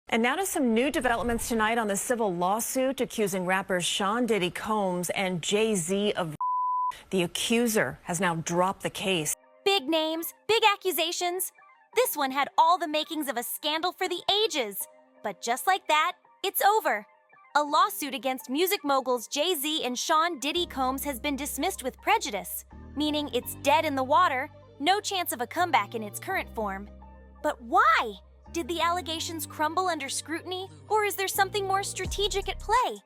And now to some new developments tonight on the civil lawsuit accusing rappers Sean Diddy Combs and Jay-Z of. The accuser has now dropped the case. Big names, big accusations. This one had all the makings of a scandal for the ages. But just like that, it's over. A lawsuit against music moguls Jay-Z and Sean Diddy Combs has been dismissed with prejudice, meaning it's dead in the water, no chance of a comeback in its current form. But why? Did the allegations crumble under scrutiny, or is there something more strategic at play?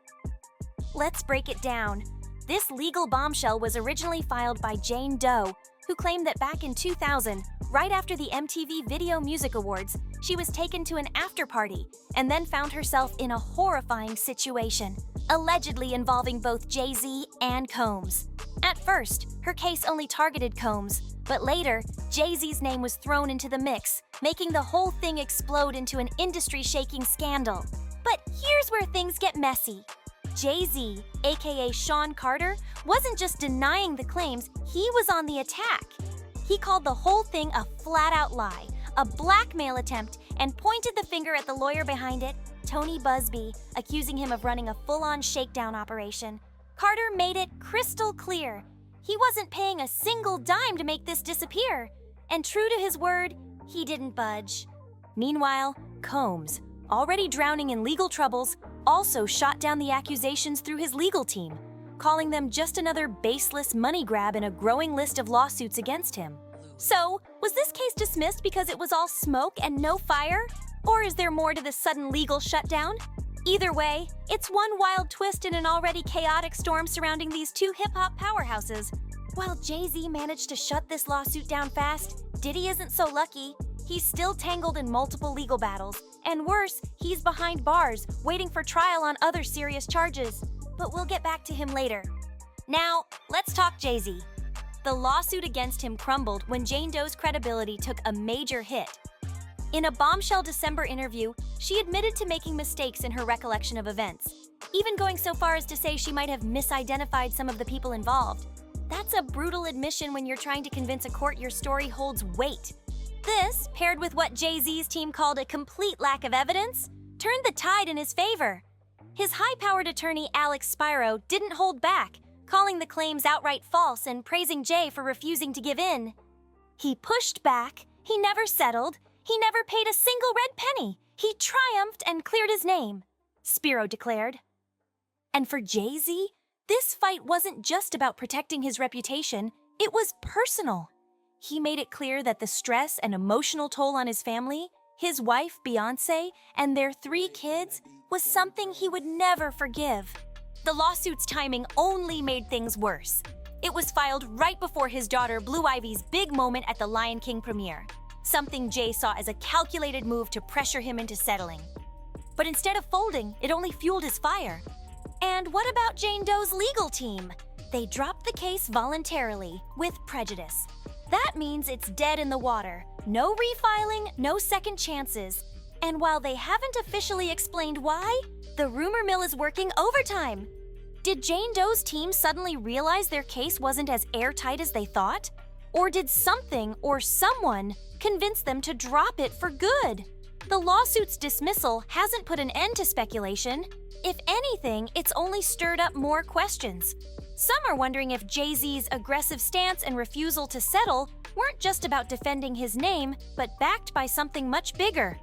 Let's break it down. This legal bombshell was originally filed by Jane Doe, who claimed that back in 2000, right after the MTV Video Music Awards, she was taken to an after-party and then found herself in a horrifying situation, allegedly involving both Jay-Z and Combs. At first, her case only targeted Combs, but later, Jay-Z's name was thrown into the mix, making the whole thing explode into an industry-shaking scandal. But here's where things get messy. Jay-Z, aka Sean Carter, wasn't just denying the claims, he was on the attack. He called the whole thing a flat-out lie, a blackmail attempt, and pointed the finger at the lawyer behind it, Tony Busby, accusing him of running a full-on shakedown operation. Carter made it crystal clear. He wasn't paying a single dime to make this disappear. And true to his word, he didn't budge. Meanwhile, Combs, already drowning in legal troubles, also shot down the accusations through his legal team, calling them just another baseless money grab in a growing list of lawsuits against him. So, was this case dismissed because it was all smoke and no fire? Or is there more to this sudden legal shutdown? Either way, it's one wild twist in an already chaotic storm surrounding these two hip-hop powerhouses. While Jay-Z managed to shut this lawsuit down fast, Diddy isn't so lucky. He's still tangled in multiple legal battles, and worse, he's behind bars, waiting for trial on other serious charges. But we'll get back to him later. Now, let's talk Jay-Z. The lawsuit against him crumbled when Jane Doe's credibility took a major hit. In a bombshell December interview, she admitted to making mistakes in her recollection of events, even going so far as to say she might have misidentified some of the people involved. That's a brutal admission when you're trying to convince a court your story holds weight. This, paired with what Jay-Z's team called a complete lack of evidence, turned the tide in his favor. His high-powered attorney Alex Spiro didn't hold back, calling the claims outright false and praising Jay for refusing to give in. He pushed back, he never settled, he never paid a single red penny. He triumphed and cleared his name, Spiro declared. And for Jay-Z, this fight wasn't just about protecting his reputation, it was personal. He made it clear that the stress and emotional toll on his family, his wife, Beyoncé, and their 3 kids was something he would never forgive. The lawsuit's timing only made things worse. It was filed right before his daughter Blue Ivy's big moment at the Lion King premiere, something Jay saw as a calculated move to pressure him into settling. But instead of folding, it only fueled his fire. And what about Jane Doe's legal team? They dropped the case voluntarily, with prejudice. That means it's dead in the water. No refiling, no second chances. And while they haven't officially explained why, the rumor mill is working overtime. Did Jane Doe's team suddenly realize their case wasn't as airtight as they thought? Or did something or someone convince them to drop it for good? The lawsuit's dismissal hasn't put an end to speculation. If anything, it's only stirred up more questions. Some are wondering if Jay-Z's aggressive stance and refusal to settle weren't just about defending his name, but backed by something much bigger.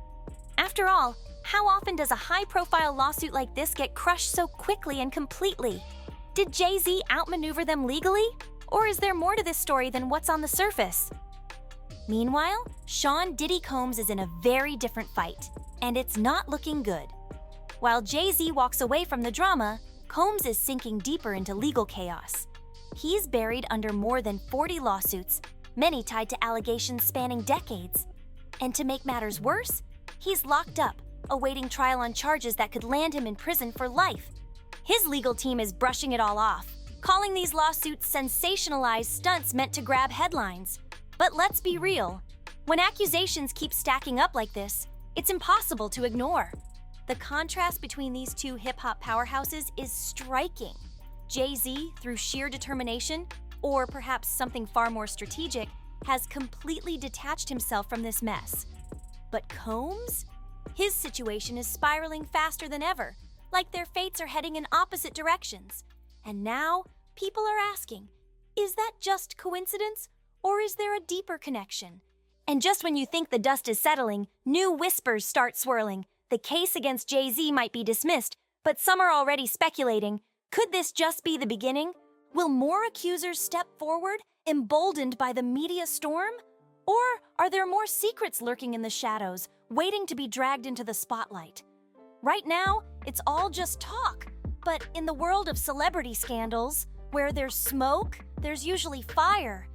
After all, how often does a high-profile lawsuit like this get crushed so quickly and completely? Did Jay-Z outmaneuver them legally? Or is there more to this story than what's on the surface? Meanwhile, Sean Diddy Combs is in a very different fight, and it's not looking good. While Jay-Z walks away from the drama, Combs is sinking deeper into legal chaos. He's buried under more than 40 lawsuits, many tied to allegations spanning decades. And to make matters worse, he's locked up, awaiting trial on charges that could land him in prison for life. His legal team is brushing it all off, calling these lawsuits sensationalized stunts meant to grab headlines. But let's be real. When accusations keep stacking up like this, it's impossible to ignore. The contrast between these two hip-hop powerhouses is striking. Jay-Z, through sheer determination, or perhaps something far more strategic, has completely detached himself from this mess. But Combs? His situation is spiraling faster than ever, like their fates are heading in opposite directions. And now, people are asking, is that just coincidence, or is there a deeper connection? And just when you think the dust is settling, new whispers start swirling. The case against Jay-Z might be dismissed, but some are already speculating, could this just be the beginning? Will more accusers step forward, emboldened by the media storm? Or are there more secrets lurking in the shadows, waiting to be dragged into the spotlight? Right now, it's all just talk. But in the world of celebrity scandals, where there's smoke, there's usually fire.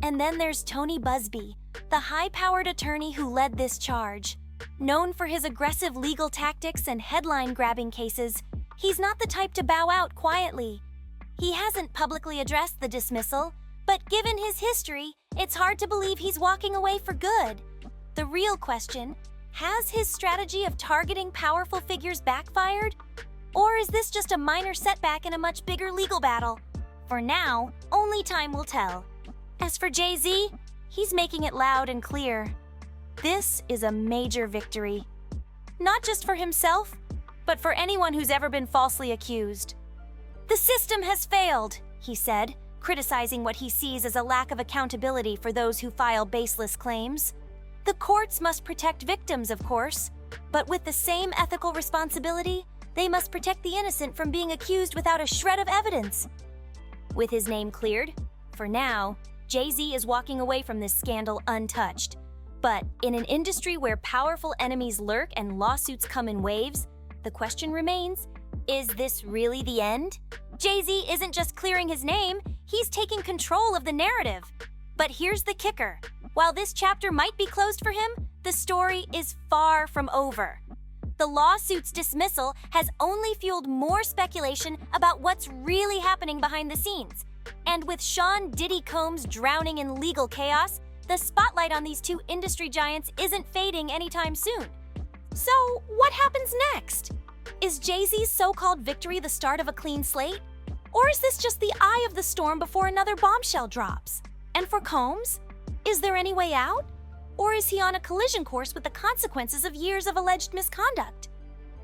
And then there's Tony Busby, the high-powered attorney who led this charge. Known for his aggressive legal tactics and headline-grabbing cases, he's not the type to bow out quietly. He hasn't publicly addressed the dismissal, but given his history, it's hard to believe he's walking away for good. The real question, has his strategy of targeting powerful figures backfired? Or is this just a minor setback in a much bigger legal battle? For now, only time will tell. As for Jay-Z, he's making it loud and clear. This is a major victory. Not just for himself, but for anyone who's ever been falsely accused. The system has failed, he said, criticizing what he sees as a lack of accountability for those who file baseless claims. The courts must protect victims, of course, but with the same ethical responsibility, they must protect the innocent from being accused without a shred of evidence. With his name cleared, for now, Jay-Z is walking away from this scandal untouched. But in an industry where powerful enemies lurk and lawsuits come in waves, the question remains, is this really the end? Jay-Z isn't just clearing his name, he's taking control of the narrative. But here's the kicker. While this chapter might be closed for him, the story is far from over. The lawsuit's dismissal has only fueled more speculation about what's really happening behind the scenes. And with Sean Diddy Combs drowning in legal chaos, the spotlight on these two industry giants isn't fading anytime soon. So, what happens next? Is Jay-Z's so-called victory the start of a clean slate? Or is this just the eye of the storm before another bombshell drops? And for Combs, is there any way out? Or is he on a collision course with the consequences of years of alleged misconduct?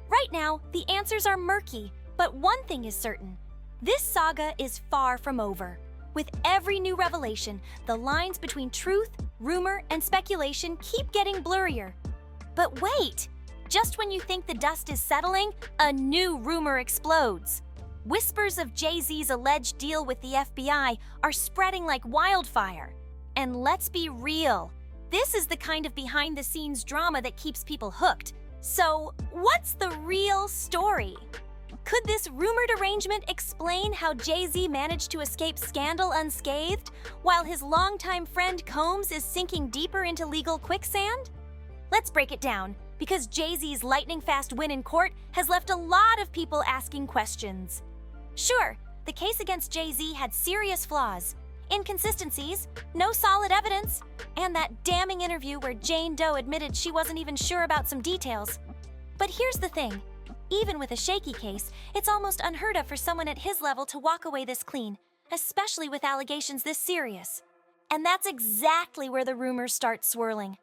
Right now, the answers are murky, but one thing is certain. This saga is far from over. With every new revelation, the lines between truth, rumor, and speculation keep getting blurrier. But wait! Just when you think the dust is settling, a new rumor explodes. Whispers of Jay-Z's alleged deal with the FBI are spreading like wildfire. And let's be real, this is the kind of behind-the-scenes drama that keeps people hooked. So, what's the real story? Could this rumored arrangement explain how Jay-Z managed to escape scandal unscathed, while his longtime friend Combs is sinking deeper into legal quicksand? Let's break it down, because Jay-Z's lightning-fast win in court has left a lot of people asking questions. Sure, the case against Jay-Z had serious flaws, inconsistencies, no solid evidence, and that damning interview where Jane Doe admitted she wasn't even sure about some details. But here's the thing. Even with a shaky case, it's almost unheard of for someone at his level to walk away this clean, especially with allegations this serious. And that's exactly where the rumors start swirling.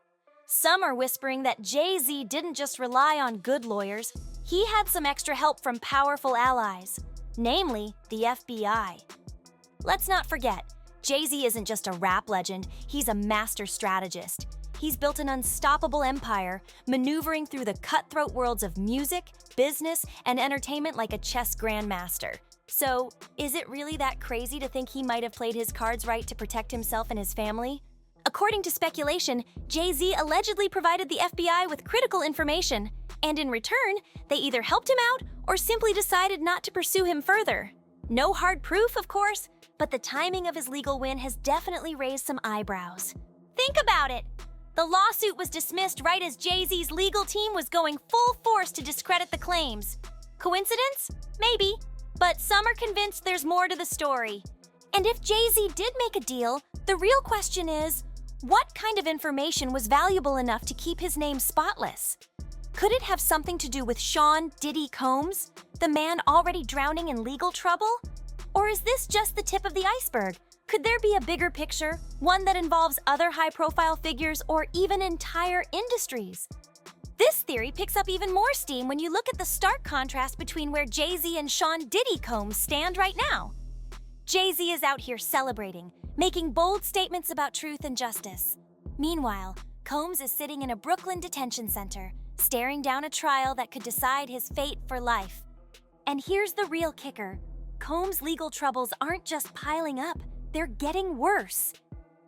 Some are whispering that Jay-Z didn't just rely on good lawyers, he had some extra help from powerful allies, namely the FBI. Let's not forget, Jay-Z isn't just a rap legend, he's a master strategist. He's built an unstoppable empire, maneuvering through the cutthroat worlds of music, business, and entertainment like a chess grandmaster. So, is it really that crazy to think he might have played his cards right to protect himself and his family? According to speculation, Jay-Z allegedly provided the FBI with critical information, and in return, they either helped him out or simply decided not to pursue him further. No hard proof, of course, but the timing of his legal win has definitely raised some eyebrows. Think about it! The lawsuit was dismissed right as Jay-Z's legal team was going full force to discredit the claims. Coincidence? Maybe. But some are convinced there's more to the story. And if Jay-Z did make a deal, the real question is, what kind of information was valuable enough to keep his name spotless? Could it have something to do with Sean Diddy Combs, the man already drowning in legal trouble? Or is this just the tip of the iceberg? Could there be a bigger picture, one that involves other high-profile figures or even entire industries? This theory picks up even more steam when you look at the stark contrast between where Jay-Z and Sean Diddy Combs stand right now. Jay-Z is out here celebrating, making bold statements about truth and justice. Meanwhile, Combs is sitting in a Brooklyn detention center, staring down a trial that could decide his fate for life. And here's the real kicker. Combs' legal troubles aren't just piling up, they're getting worse.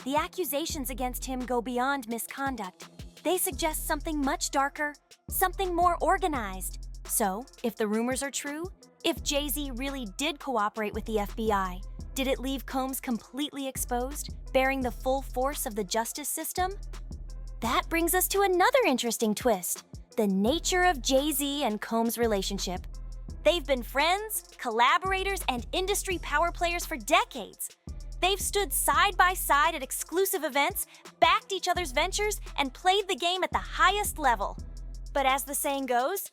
The accusations against him go beyond misconduct. They suggest something much darker, something more organized. So, if the rumors are true, if Jay-Z really did cooperate with the FBI, did it leave Combs completely exposed, bearing the full force of the justice system? That brings us to another interesting twist, the nature of Jay-Z and Combs' relationship. They've been friends, collaborators, and industry power players for decades. They've stood side by side at exclusive events, backed each other's ventures, and played the game at the highest level. But as the saying goes,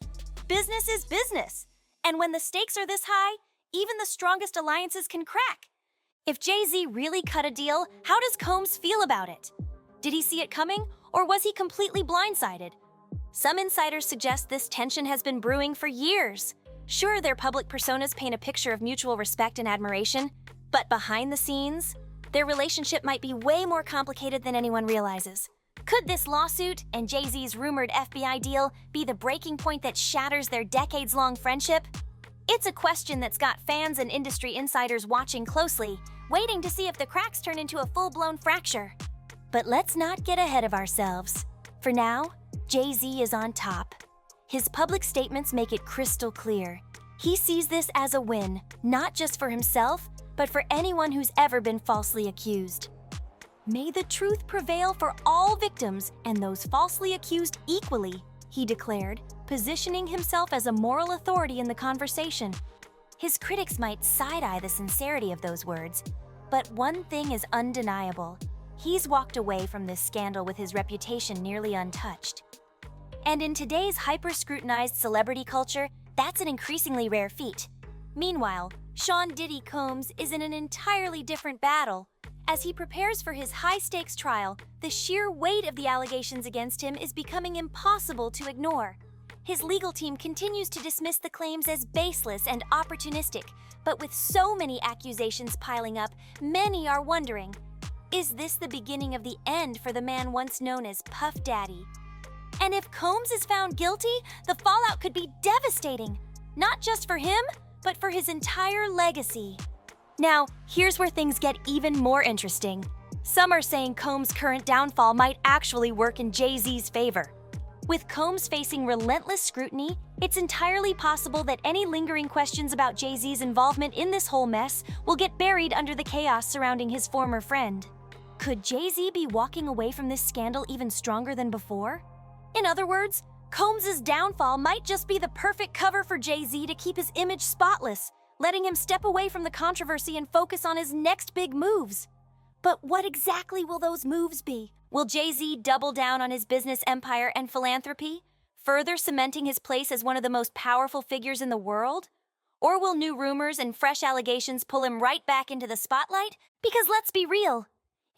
business is business. And when the stakes are this high, even the strongest alliances can crack. If Jay-Z really cut a deal, how does Combs feel about it? Did he see it coming, or was he completely blindsided? Some insiders suggest this tension has been brewing for years. Sure, their public personas paint a picture of mutual respect and admiration, but behind the scenes, their relationship might be way more complicated than anyone realizes. Could this lawsuit and Jay-Z's rumored FBI deal be the breaking point that shatters their decades-long friendship? It's a question that's got fans and industry insiders watching closely, waiting to see if the cracks turn into a full-blown fracture. But let's not get ahead of ourselves. For now, Jay-Z is on top. His public statements make it crystal clear. He sees this as a win, not just for himself, but for anyone who's ever been falsely accused. May the truth prevail for all victims and those falsely accused equally, he declared, positioning himself as a moral authority in the conversation. His critics might side-eye the sincerity of those words, but one thing is undeniable. He's walked away from this scandal with his reputation nearly untouched. And in today's hyper-scrutinized celebrity culture, that's an increasingly rare feat. Meanwhile, Sean Diddy Combs is in an entirely different battle. As he prepares for his high-stakes trial, the sheer weight of the allegations against him is becoming impossible to ignore. His legal team continues to dismiss the claims as baseless and opportunistic, but with so many accusations piling up, many are wondering, is this the beginning of the end for the man once known as Puff Daddy? And if Combs is found guilty, the fallout could be devastating, not just for him, but for his entire legacy. Now, here's where things get even more interesting. Some are saying Combs' current downfall might actually work in Jay-Z's favor. With Combs facing relentless scrutiny, it's entirely possible that any lingering questions about Jay-Z's involvement in this whole mess will get buried under the chaos surrounding his former friend. Could Jay-Z be walking away from this scandal even stronger than before? In other words, Combs' downfall might just be the perfect cover for Jay-Z to keep his image spotless, letting him step away from the controversy and focus on his next big moves. But what exactly will those moves be? Will Jay-Z double down on his business empire and philanthropy, further cementing his place as one of the most powerful figures in the world? Or will new rumors and fresh allegations pull him right back into the spotlight? Because let's be real,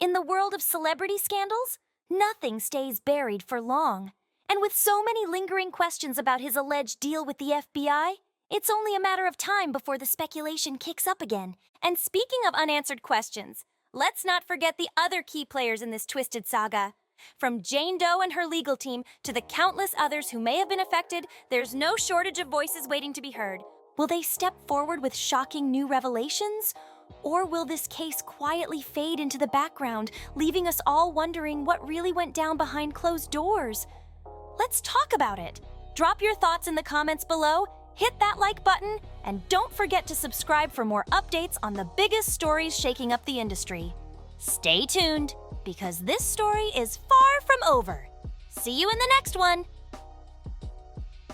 in the world of celebrity scandals, nothing stays buried for long. And with so many lingering questions about his alleged deal with the FBI, it's only a matter of time before the speculation kicks up again. And speaking of unanswered questions, let's not forget the other key players in this twisted saga. From Jane Doe and her legal team to the countless others who may have been affected, there's no shortage of voices waiting to be heard. Will they step forward with shocking new revelations? Or will this case quietly fade into the background, leaving us all wondering what really went down behind closed doors? Let's talk about it. Drop your thoughts in the comments below, hit that like button, and don't forget to subscribe for more updates on the biggest stories shaking up the industry. Stay tuned, because this story is far from over. See you in the next one.